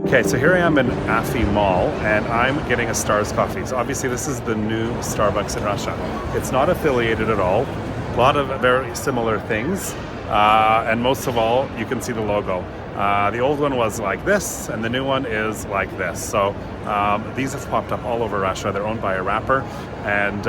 Okay, so here I am in Afi Mall, and I'm getting a Stars coffee. So obviously this is the new Starbucks in Russia. It's not affiliated at all. A lot of very similar things, and most of all, you can see the logo. The old one was like this, and the new one is like this. So these have popped up all over Russia. They're owned by a rapper, and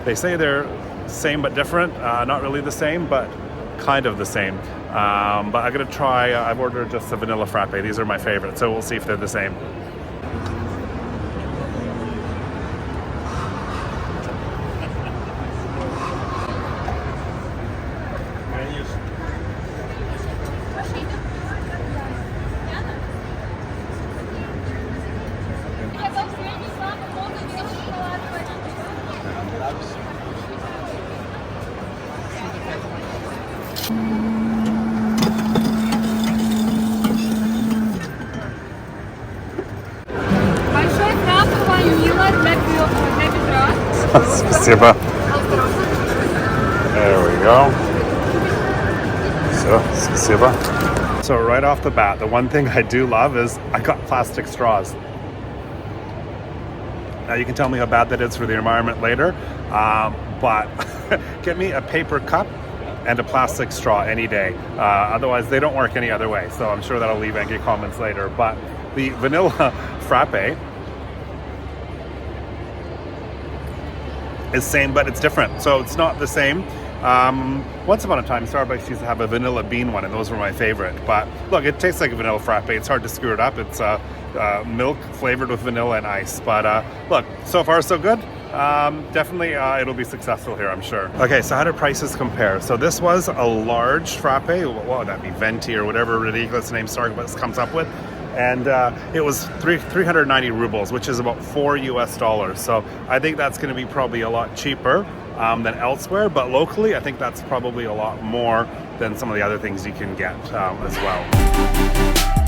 they say they're same but different. Not really the same, but kind of the same. But I'm gonna try, I've ordered just a vanilla frappe. These are my favorite, so we'll see if they're the same. Спасибо. There we go. So, спасибо. So right off the bat, the one thing I do love is I got plastic straws. Now you can tell me how bad that is for the environment later, but get me a paper cup and a plastic straw any day. Otherwise, they don't work any other way. So I'm sure that'll leave angry comments later. But the vanilla frappe is same, but it's different. So it's not the same. Once upon a time, Starbucks used to have a vanilla bean one, and those were my favorite. But look, it tastes like a vanilla frappe. It's hard to screw it up. It's milk flavored with vanilla and ice. But look, so far so good. Definitely it'll be successful here, I'm sure. Okay, so how do prices compare? So this was a large frappe. What would that be? Venti or whatever ridiculous name Starbucks comes up with. And it was 390 rubles, which is about $4 US. So I think that's going to be probably a lot cheaper than elsewhere. But locally, I think that's probably a lot more than some of the other things you can get as well.